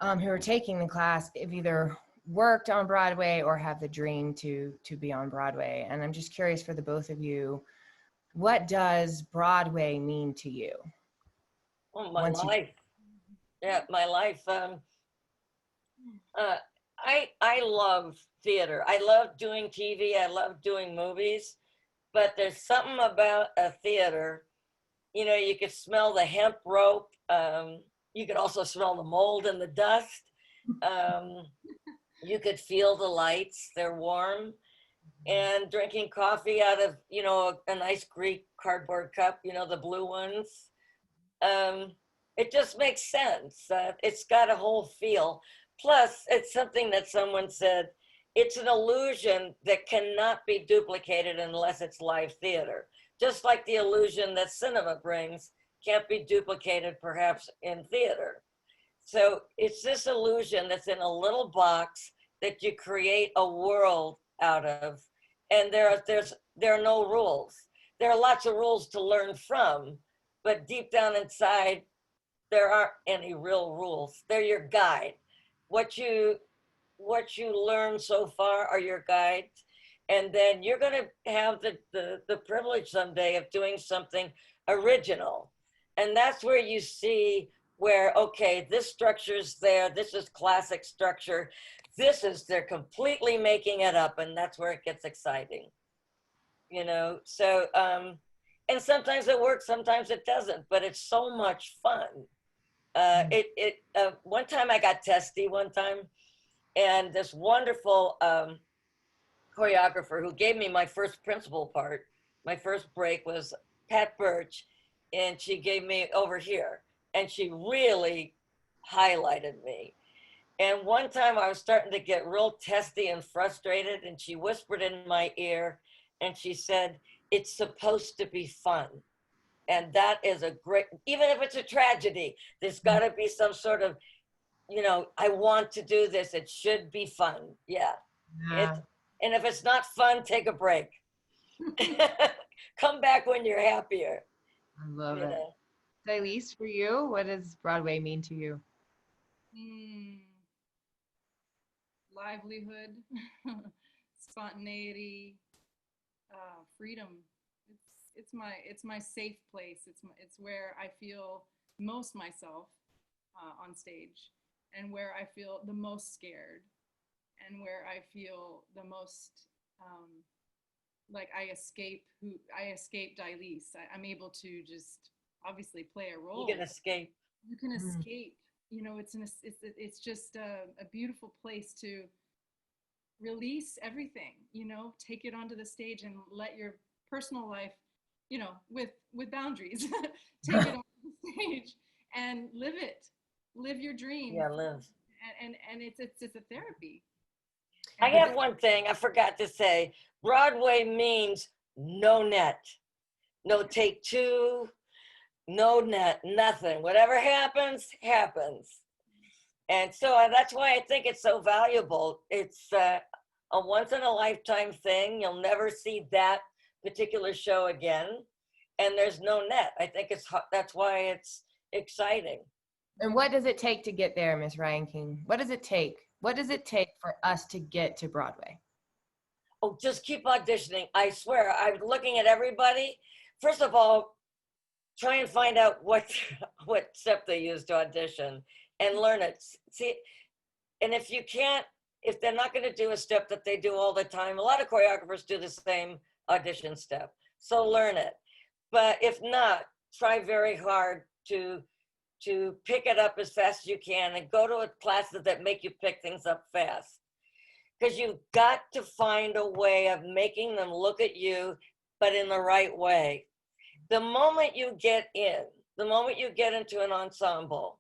who are taking the class have either worked on Broadway or have the dream to be on Broadway. And I'm just curious for the both of you, what does Broadway mean to you? Oh, my Once you life. Yeah, my life. Uh, I love theater. I love doing TV. I love doing movies. But there's something about a theater. You know, you could smell the hemp rope. You could also smell the mold and the dust. Um, you could feel the lights. They're warm. And drinking coffee out of, you know, a nice Greek cardboard cup, you know, the blue ones. Um, it just makes sense. It's got a whole feel. Plus, it's something that someone said, it's an illusion that cannot be duplicated unless it's live theater. Just like the illusion that cinema brings can't be duplicated perhaps in theater. So it's this illusion that's in a little box that you create a world out of. And there are no rules. There are lots of rules to learn from, but deep down inside, there aren't any real rules. They're your guide. What you what you learn so far are your guides. And then you're going to have the privilege someday of doing something original. And that's where you see where, okay, this structure is there. This is classic structure. This is, they're completely making it up. And that's where it gets exciting, you know? So, and sometimes it works, sometimes it doesn't, but it's so much fun. One time I got testy one time, and this wonderful choreographer who gave me my first principal part, my first break was Pat Birch, and she gave me Over Here, and she really highlighted me. And one time I was starting to get real testy and frustrated, and she whispered in my ear, and she said, "It's supposed to be fun." And that is a great, even if it's a tragedy, there's got to be some sort of, you know, I want to do this. It should be fun. Yeah. yeah, And if it's not fun, take a break. Come back when you're happier, I love you it. know. Dylis, for you, what does Broadway mean to you? Mm, livelihood, spontaneity, freedom. It's my safe place. It's where I feel most myself on stage, and where I feel the most scared, and where I feel the most um, like I escape Dylis. I'm able to just obviously play a You role. can escape. You can Mm. escape. You know, it's just a beautiful place to release everything. You know, take it onto the stage and let your personal life, you know, with boundaries, take it on the stage and live your dream. Yeah, live. And it's a therapy. I And have one thing I forgot to say. Broadway means no net, no take two, no net, nothing. Whatever happens, happens. And so that's why I think it's so valuable. It's a once in a lifetime thing. You'll never see that particular show again. And there's no net. I think that's why it's exciting. And what does it take to get there, Miss Reinking? What does it take? What does it take for us to get to Broadway? Oh, just keep auditioning. I swear, I'm looking at everybody. First of all, try and find out what what step they use to audition and learn it. See, and if you can't, if they're not going to do a step that they do all the time, a lot of choreographers do the same audition step. So learn it. But if not, try very hard to pick it up as fast as you can and go to classes that make you pick things up fast. Because you've got to find a way of making them look at you, but in the right way. The moment you get in, the moment you get into an ensemble,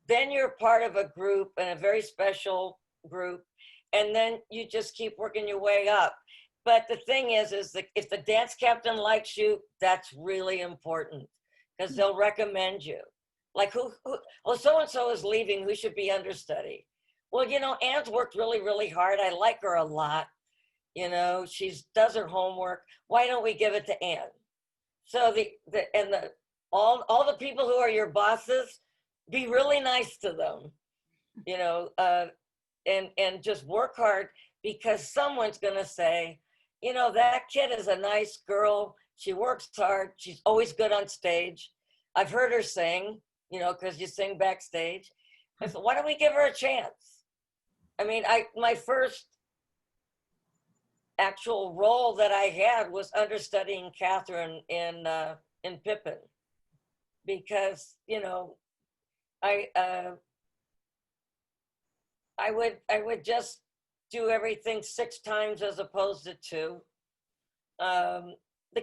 then you're part of a group, and a very special group, and then you just keep working your way up. But the thing is that if the dance captain likes you, that's really important, because they'll recommend you. Like well, so-and-so is leaving, who should be understudy? Well, you know, Anne's worked really, really hard. I like her a lot. You know, she does her homework. Why don't we give it to Anne? So all the people who are your bosses, be really nice to them. you know, and just work hard, because someone's going to say, you know, that kid is a nice girl. She works hard. She's always good on stage. I've heard her sing, you know, because you sing backstage. I said, why don't we give her a chance? I mean, my first actual role that I had was understudying Catherine in Pippin, because, you know, I would just do everything 6 times as opposed to 2.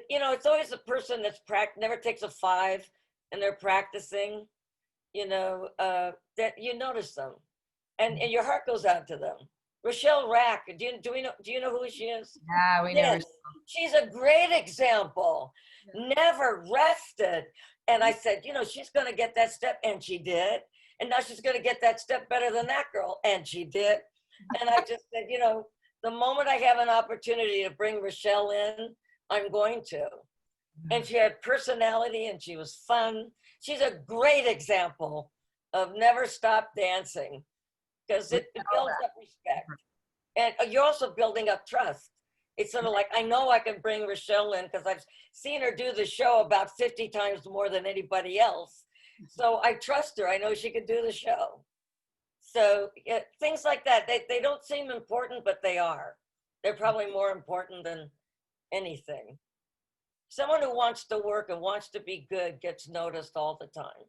You know, it's always the person that's never takes a 5 and they're practicing, you know, that you notice them, and your heart goes out to them. Rochelle Rack, do you know who she is? Yeah, we know. Yes, she's a great example. Yeah. Never rested. And I said, you know, she's going to get that step, and she did. And now she's going to get that step better than that girl, and she did. And I just said, you know, the moment I have an opportunity to bring Rochelle in, I'm going to. And she had personality, and she was fun. She's a great example of never stop dancing, because it builds up respect. And you're also building up trust. It's sort of like, I know I can bring Rochelle in because I've seen her do the show about 50 times more than anybody else. So I trust her. I know she can do the show. So yeah, things like that, they don't seem important, but they are. They're probably more important than anything. Someone who wants to work and wants to be good gets noticed all the time.